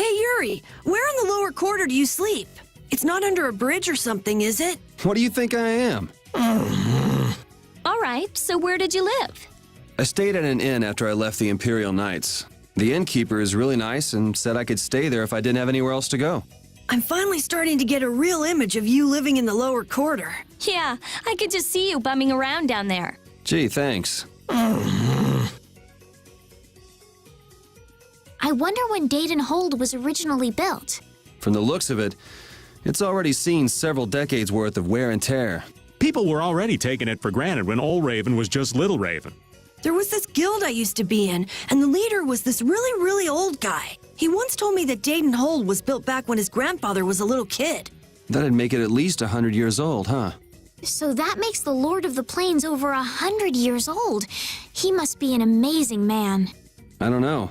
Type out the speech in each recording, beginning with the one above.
Hey, Yuri, where in the lower quarter do you sleep? It's not under a bridge or something, is it? What do you think I am? All right, so where did you live? I stayed at an inn after I left the Imperial Knights. The innkeeper is really nice and said I could stay there if I didn't have anywhere else to go. I'm finally starting to get a real image of you living in the lower quarter. Yeah, I could just see you bumming around down there. Gee, thanks. I wonder when Dayton Hold was originally built. From the looks of it, it's already seen several decades worth of wear and tear. People were already taking it for granted when Old Raven was just Little Raven. There was this guild I used to be in, and the leader was this really old guy. He once told me that Dayton Hold was built back when his grandfather was a little kid. That'd make it at least 100 years old, huh? So that makes the Lord of the Plains over 100 years old. He must be an amazing man. I don't know.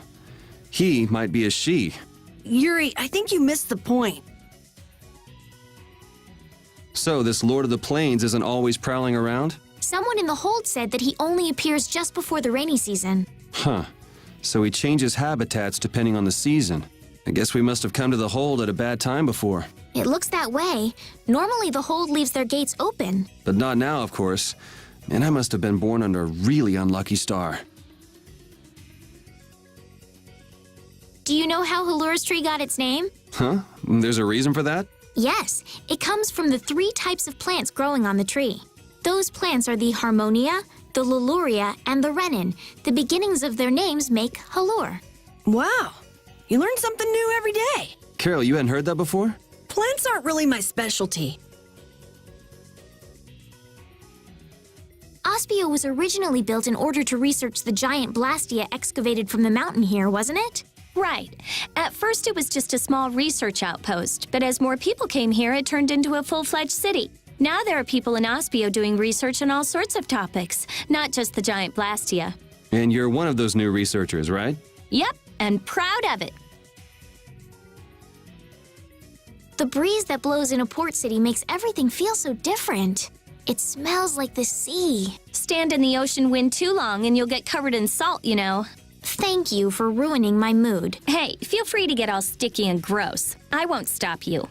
He might be a she. Yuri, I think you missed the point. So this Lord of the Plains isn't always prowling around? Someone in the hold said that he only appears just before the rainy season. Huh. So he changes habitats depending on the season. I guess we must have come to the hold at a bad time before. It looks that way. Normally the hold leaves their gates open. But not now, of course. And I must have been born under a really unlucky star. Do you know how Halura's tree got its name? Huh? There's a reason for that? Yes, it comes from the 3 types of plants growing on the tree. Those plants are the Harmonia, the Luluria, and the Renin. The beginnings of their names make Halure. Wow, you learn something new every day. Carol, you hadn't heard that before? Plants aren't really my specialty. Ospio was originally built in order to research the giant blastia excavated from the mountain here, wasn't it? Right. At first it was just a small research outpost, but as more people came here, it turned into a full-fledged city. Now there are people in Ospio doing research on all sorts of topics, not just the giant blastia. And you're one of those new researchers, right? Yep, and proud of it. The breeze that blows in a port city makes everything feel so different. It smells like the sea. Stand in the ocean wind too long and you'll get covered in salt, you know. Thank you for ruining my mood. Hey, feel free to get all sticky and gross. I won't stop you.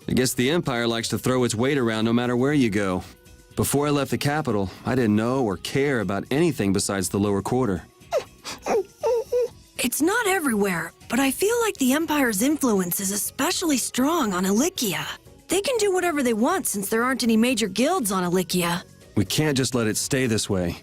I guess the Empire likes to throw its weight around no matter where you go. Before I left the capital, I didn't know or care about anything besides the lower quarter. It's not everywhere, but I feel like the Empire's influence is especially strong on Ilikia. They can do whatever they want since there aren't any major guilds on Ilikia. We can't just let it stay this way.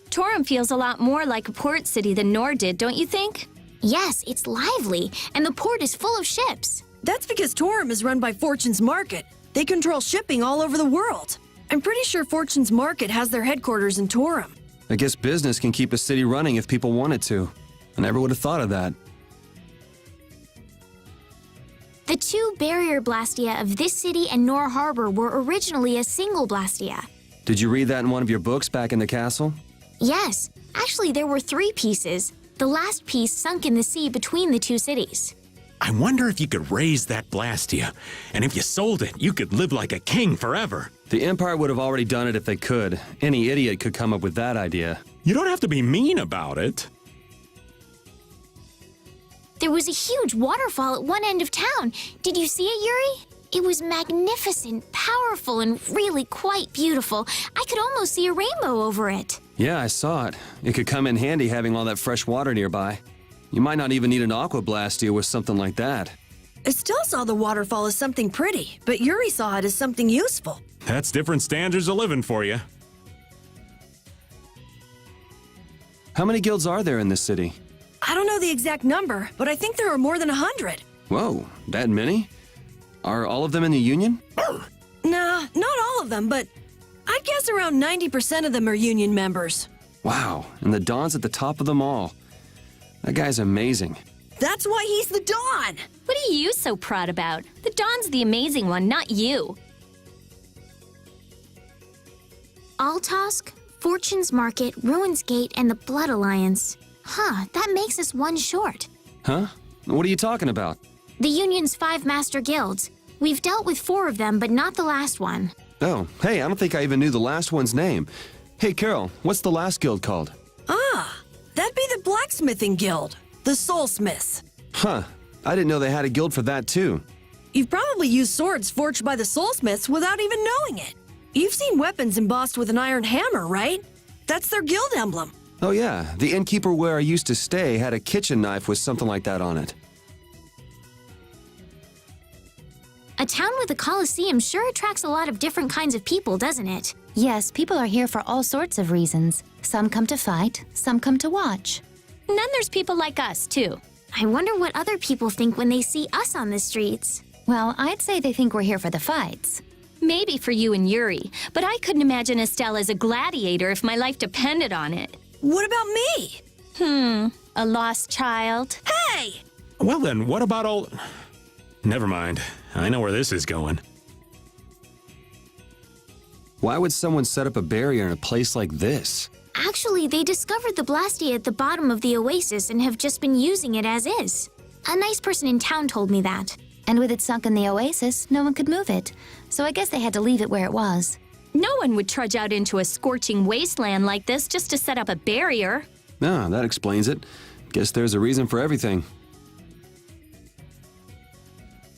Torum feels a lot more like a port city than Nor did, don't you think? Yes, it's lively, and the port is full of ships. That's because Torum is run by Fortune's Market. They control shipping all over the world. I'm pretty sure Fortune's Market has their headquarters in Torum. I guess business can keep a city running if people wanted to. I never would have thought of that. The 2 barrier blastia of this city and Nor Harbor were originally a single blastia. Did you read that in one of your books back in the castle? Yes, actually there were 3 pieces. The last piece sunk in the sea between the 2 cities. I wonder if you could raise that blastia, and if you sold it, you could live like a king forever. The Empire would have already done it if they could. Any idiot could come up with that idea. You don't have to be mean about it. There was a huge waterfall at one end of town. Did you see it, Yuri? It was magnificent, powerful, and really quite beautiful. I could almost see a rainbow over it. Yeah, I saw it. It could come in handy having all that fresh water nearby. You might not even need an aqua blastia with something like that. Estelle saw the waterfall as something pretty, but Yuri saw it as something useful. That's different standards of living for you. How many guilds are there in this city? I don't know the exact number, but I think there are more than 100. Whoa, that many? Are all of them in the Union? Nah, not all of them, but I'd guess around 90% of them are Union members. Wow, and the Dawn's at the top of them all. That guy's amazing. That's why he's the Dawn! What are you so proud about? The Dawn's the amazing one, not you. Altosk, Fortune's Market, Ruins Gate, and the Blood Alliance. Huh, that makes us 1 short. Huh? What are you talking about? The Union's 5 master guilds. We've dealt with 4 of them, but not the last one. Oh, hey, I don't think I even knew the last one's name. Hey, Carol, what's the last guild called? Ah, that'd be the Blacksmithing Guild, the Soulsmiths. Huh, I didn't know they had a guild for that, too. You've probably used swords forged by the Soulsmiths without even knowing it. You've seen weapons embossed with an iron hammer, right? That's their guild emblem. Oh, yeah, the innkeeper where I used to stay had a kitchen knife with something like that on it. A town with a coliseum sure attracts a lot of different kinds of people, doesn't it? Yes, people are here for all sorts of reasons. Some come to fight, some come to watch. And then there's people like us, too. I wonder what other people think when they see us on the streets. Well, I'd say they think we're here for the fights. Maybe for you and Yuri, but I couldn't imagine Estelle as a gladiator if my life depended on it. What about me? A lost child. Hey! Well then, what about all... Never mind. I know where this is going. Why would someone set up a barrier in a place like this? Actually, they discovered the Blastia at the bottom of the oasis and have just been using it as is. A nice person in town told me that. And with it sunk in the oasis, no one could move it. So I guess they had to leave it where it was. No one would trudge out into a scorching wasteland like this just to set up a barrier. Ah, that explains it. Guess there's a reason for everything.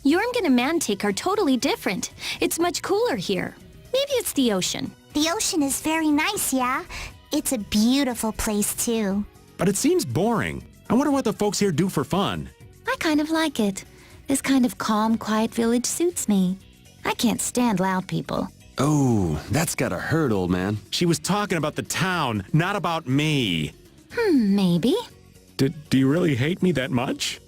Jormungand and Mantic are totally different. It's much cooler here. Maybe it's the ocean. The ocean is very nice, yeah? It's a beautiful place, too. But it seems boring. I wonder what the folks here do for fun. I kind of like it. This kind of calm, quiet village suits me. I can't stand loud people. Oh, that's gotta hurt, old man. She was talking about the town, not about me. Maybe. Do you really hate me that much?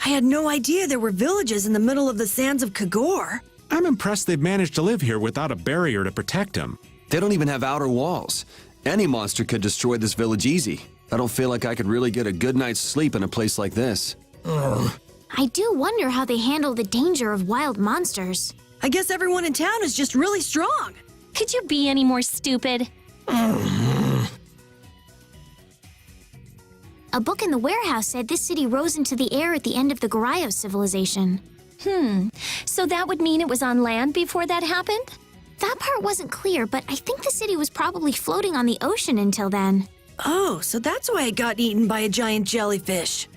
I had no idea there were villages in the middle of the sands of Kagor. I'm impressed they've managed to live here without a barrier to protect them. They don't even have outer walls. Any monster could destroy this village easy. I don't feel like I could really get a good night's sleep in a place like this. I do wonder how they handle the danger of wild monsters. I guess everyone in town is just really strong. Could you be any more stupid? A book in the warehouse said this city rose into the air at the end of the Garayo civilization. So that would mean it was on land before that happened? That part wasn't clear, but I think the city was probably floating on the ocean until then. Oh, so that's why it got eaten by a giant jellyfish.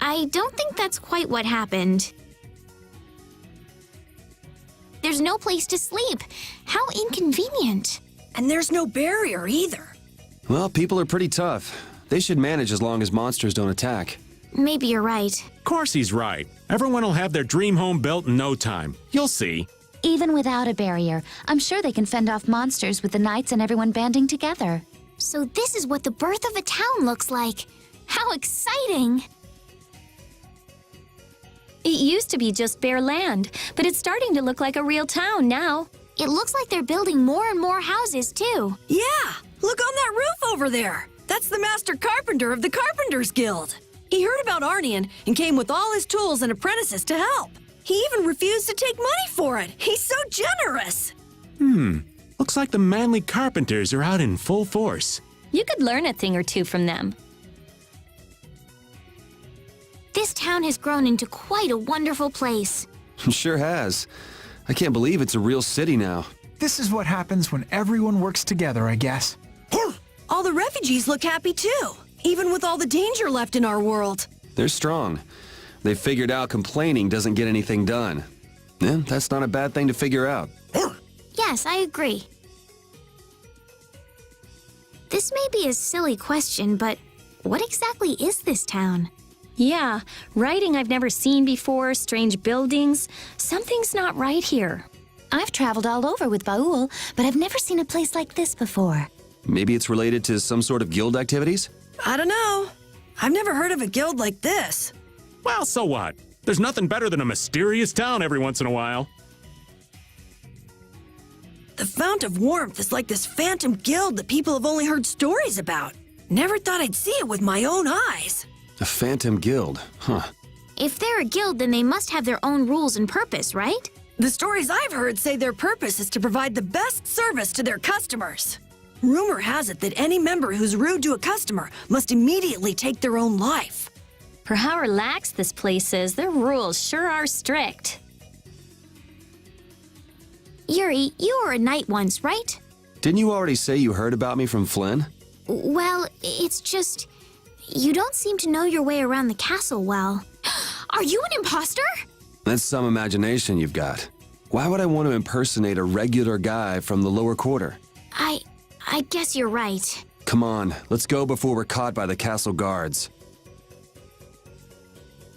I don't think that's quite what happened. There's no place to sleep. How inconvenient. And there's no barrier either. Well, people are pretty tough. They should manage as long as monsters don't attack. Maybe you're right. Of course he's right. Everyone will have their dream home built in no time. You'll see. Even without a barrier, I'm sure they can fend off monsters with the knights and everyone banding together. So this is what the birth of a town looks like. How exciting! It used to be just bare land, but it's starting to look like a real town now. It looks like they're building more and more houses, too. Yeah, look on that roof over there. That's the master carpenter of the Carpenters Guild. He heard about Arnian and came with all his tools and apprentices to help. He even refused to take money for it. He's so generous. Looks like the manly carpenters are out in full force. You could learn a thing or two from them. This town has grown into quite a wonderful place. Sure has. I can't believe it's a real city now. This is what happens when everyone works together, I guess. All the refugees look happy too, even with all the danger left in our world. They're strong. They've figured out complaining doesn't get anything done. Yeah, that's not a bad thing to figure out. Yes, I agree. This may be a silly question, but what exactly is this town? Yeah, writing I've never seen before, strange buildings. Something's not right here. I've traveled all over with Baul, but I've never seen a place like this before. Maybe it's related to some sort of guild activities? I don't know. I've never heard of a guild like this. Well, so what? There's nothing better than a mysterious town every once in a while. The Fount of Warmth is like this phantom guild that people have only heard stories about. Never thought I'd see it with my own eyes. A phantom guild, huh? If they're a guild, then they must have their own rules and purpose, right? The stories I've heard say their purpose is to provide the best service to their customers. Rumor has it that any member who's rude to a customer must immediately take their own life. For how relaxed this place is, their rules sure are strict. Yuri, you were a knight once, right? Didn't you already say you heard about me from Flynn? Well, it's just... You don't seem to know your way around the castle well. Are you an imposter? That's some imagination you've got. Why would I want to impersonate a regular guy from the lower quarter? I guess you're right. Come on, let's go before we're caught by the castle guards.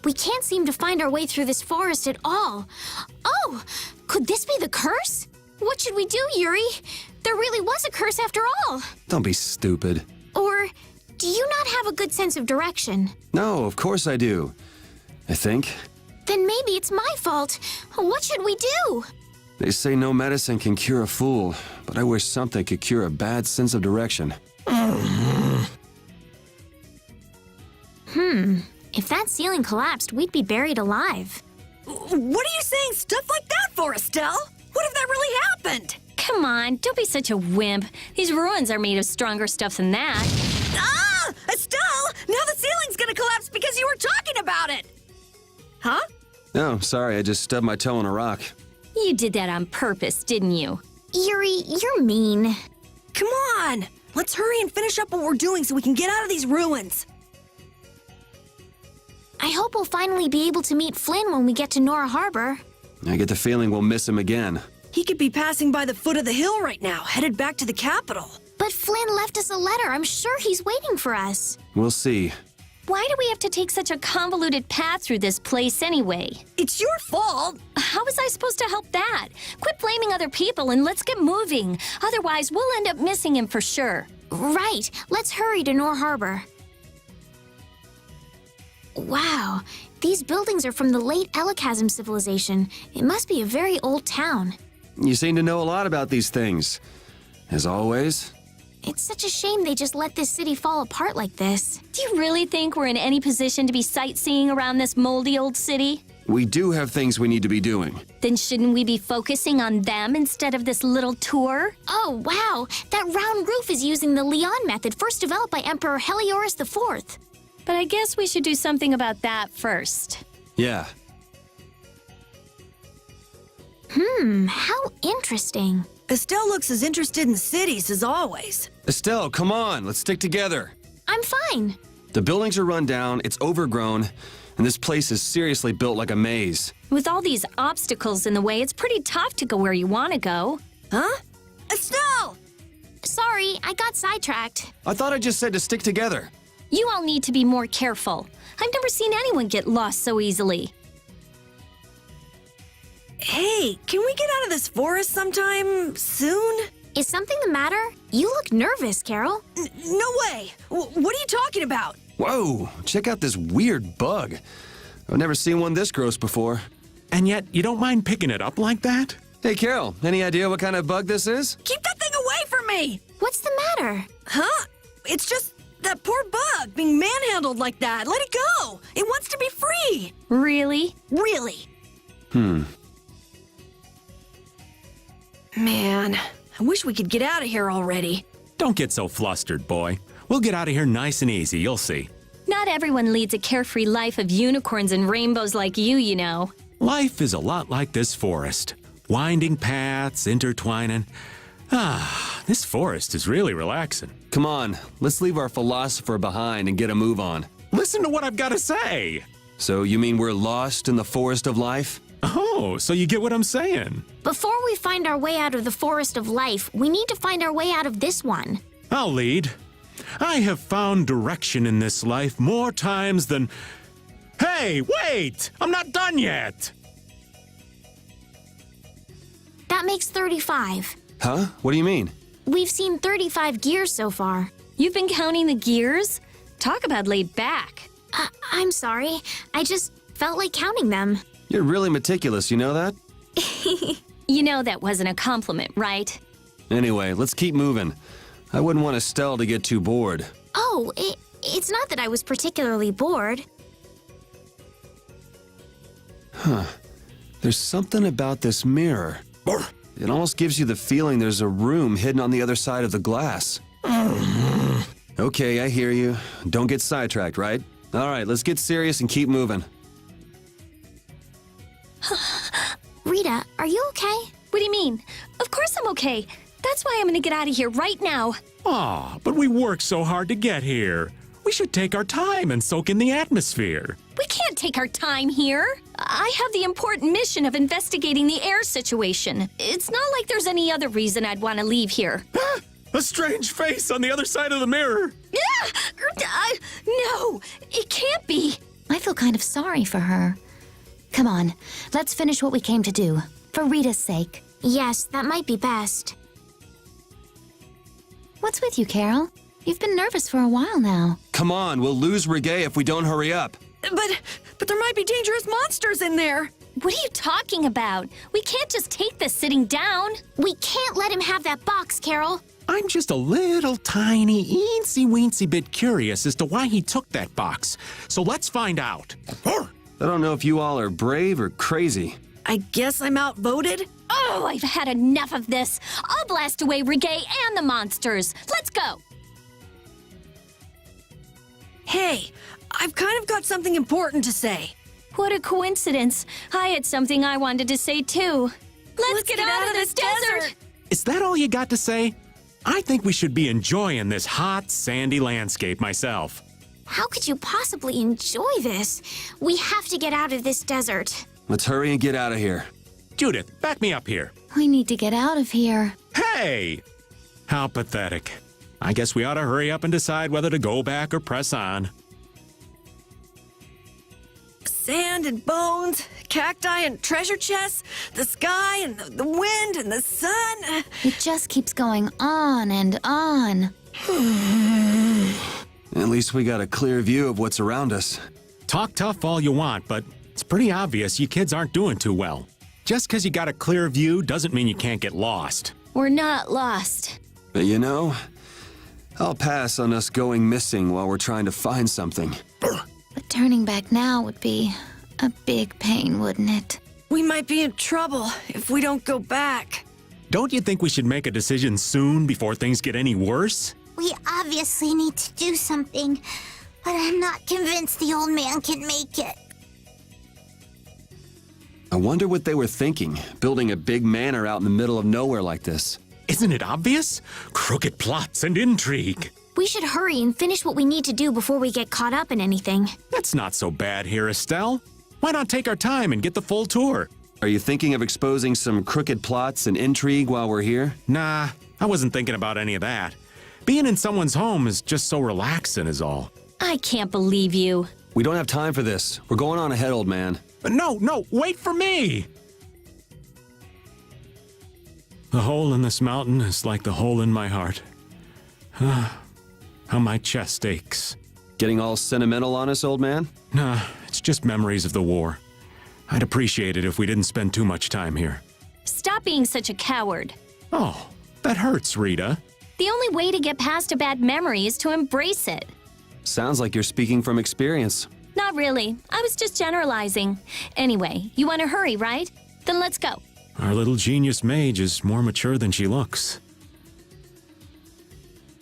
We can't seem to find our way through this forest at all. Oh, could this be the curse? What should we do, Yuri? There really was a curse after all. Don't be stupid. Or do you not have a good sense of direction? No, of course I do. I think. Then maybe it's my fault. What should we do? They say no medicine can cure a fool, but I wish something could cure a bad sense of direction. If that ceiling collapsed, we'd be buried alive. What are you saying stuff like that for, Estelle? What if that really happened? Come on, don't be such a wimp. These ruins are made of stronger stuff than that. Ah! Estelle! Now the ceiling's gonna collapse because you were talking about it! Huh? No, sorry, I just stubbed my toe on a rock. You did that on purpose, didn't you? Yuri, you're mean. Come on! Let's hurry and finish up what we're doing so we can get out of these ruins. I hope we'll finally be able to meet Flynn when we get to Nora Harbor. I get the feeling we'll miss him again. He could be passing by the foot of the hill right now, headed back to the capital. But Flynn left us a letter. I'm sure he's waiting for us. We'll see. Why do we have to take such a convoluted path through this place anyway? It's your fault. How was I supposed to help that? Quit blaming other people and let's get moving. Otherwise, we'll end up missing him for sure. Right. Let's hurry to Nora Harbor. Wow. These buildings are from the late Elachasm civilization. It must be a very old town. You seem to know a lot about these things. As always. It's such a shame they just let this city fall apart like this. Do you really think we're in any position to be sightseeing around this moldy old city? We do have things we need to be doing. Then shouldn't we be focusing on them instead of this little tour? Oh, wow. That round roof is using the Leon method first developed by Emperor Heliodorus IV. But I guess we should do something about that first. Yeah. How interesting. Estelle looks as interested in cities as always. Estelle, come on, let's stick together. I'm fine. The buildings are run down, it's overgrown, and this place is seriously built like a maze. With all these obstacles in the way, it's pretty tough to go where you want to go. Huh? Estelle! Sorry, I got sidetracked. I thought I just said to stick together. You all need to be more careful. I've never seen anyone get lost so easily. Hey, can we get out of this forest sometime soon? Is something the matter? You look nervous, Carol. No way! What are you talking about? Whoa, check out this weird bug. I've never seen one this gross before. And yet, you don't mind picking it up like that? Hey, Carol, any idea what kind of bug this is? Keep that thing away from me! What's the matter? Huh? It's just that poor bug being manhandled like that. Let it go! It wants to be free! Really? Really. Man, I wish we could get out of here already. Don't get so flustered, boy. We'll get out of here nice and easy, you'll see. Not everyone leads a carefree life of unicorns and rainbows like you know. Life is a lot like this forest. Winding paths, intertwining. This forest is really relaxing. Come on, let's leave our philosopher behind and get a move on. Listen to what I've got to say. So you mean we're lost in the forest of life? Oh, so you get what I'm saying. Before we find our way out of the forest of life, we need to find our way out of this one. I'll lead. I have found direction in this life more times than... Hey, wait! I'm not done yet! That makes 35. Huh? What do you mean? We've seen 35 gears so far. You've been counting the gears? Talk about laid back. I'm sorry. I just felt like counting them. You're really meticulous, you know that? You know that wasn't a compliment, right? Anyway, let's keep moving. I wouldn't want Estelle to get too bored. Oh, it's not that I was particularly bored. There's something about this mirror. It almost gives you the feeling there's a room hidden on the other side of the glass. Okay, I hear you. Don't get sidetracked, right? All right, let's get serious and keep moving. Rita, are you okay? What do you mean? Of course I'm okay. That's why I'm gonna get out of here right now. Aw, but we worked so hard to get here. We should take our time and soak in the atmosphere. We can't take our time here. I have the important mission of investigating the air situation. It's not like there's any other reason I'd want to leave here. A strange face on the other side of the mirror. No, it can't be. I feel kind of sorry for her. Come on, let's finish what we came to do. For Rita's sake. Yes, that might be best. What's with you, Carol? You've been nervous for a while now. Come on, we'll lose Reggae if we don't hurry up. But there might be dangerous monsters in there. What are you talking about? We can't just take this sitting down. We can't let him have that box, Carol. I'm just a little tiny, eensy-weensy bit curious as to why he took that box. So let's find out. I don't know if you all are brave or crazy. I guess I'm outvoted. Oh, I've had enough of this. I'll blast away Reggae and the monsters. Let's go. Hey, I've kind of got something important to say. What a coincidence. I had something I wanted to say too. Let's get out of this desert. Is that all you got to say? I think we should be enjoying this hot, sandy landscape myself. How could you possibly enjoy this? We have to get out of this desert. Let's hurry and get out of here. Judith, back me up here. We need to get out of here. Hey! How pathetic. I guess we ought to hurry up and decide whether to go back or press on. Sand and bones, cacti and treasure chests, the sky and the wind and the sun. It just keeps going on and on. At least we got a clear view of what's around us. Talk tough all you want, but it's pretty obvious you kids aren't doing too well. Just because you got a clear view doesn't mean you can't get lost. We're not lost. But you know, I'll pass on us going missing while we're trying to find something. But turning back now would be a big pain, wouldn't it? We might be in trouble if we don't go back. Don't you think we should make a decision soon before things get any worse? We obviously need to do something, but I'm not convinced the old man can make it. I wonder what they were thinking, building a big manor out in the middle of nowhere like this. Isn't it obvious? Crooked plots and intrigue. We should hurry and finish what we need to do before we get caught up in anything. That's not so bad here, Estelle. Why not take our time and get the full tour? Are you thinking of exposing some crooked plots and intrigue while we're here? Nah, I wasn't thinking about any of that. Being in someone's home is just so relaxing is all. I can't believe you. We don't have time for this. We're going on ahead, old man. No, wait for me! The hole in this mountain is like the hole in my heart. How my chest aches. Getting all sentimental on us, old man? Nah, it's just memories of the war. I'd appreciate it if we didn't spend too much time here. Stop being such a coward. Oh, that hurts, Rita. The only way to get past a bad memory is to embrace it. Sounds like you're speaking from experience. Not really. I was just generalizing. Anyway, you want to hurry, right? Then let's go. Our little genius mage is more mature than she looks.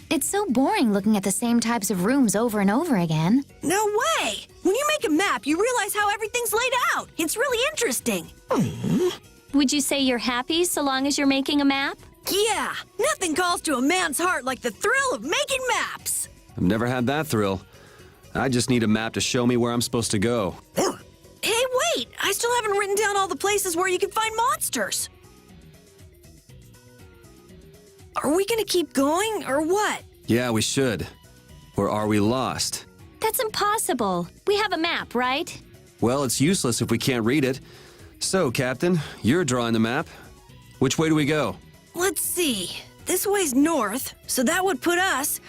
It's so boring looking at the same types of rooms over and over again. No way! When you make a map, you realize how everything's laid out. It's really interesting. Would you say you're happy so long as you're making a map? Yeah, nothing calls to a man's heart like the thrill of making maps. I've never had that thrill. I just need a map to show me where I'm supposed to go. Hey, wait! I still haven't written down all the places where you can find monsters. Are we gonna keep going, or what? Yeah, we should. Or are we lost? That's impossible. We have a map, right? Well, it's useless if we can't read it. So, Captain, you're drawing the map. Which way do we go? Let's see. This way's north, so that would put us...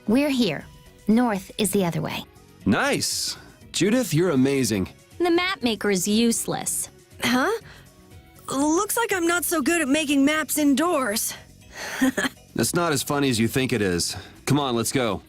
We're here. North is the other way. Nice! Judith, you're amazing. The map maker is useless. Huh? Looks like I'm not so good at making maps indoors. It's not as funny as you think it is. Come on, let's go.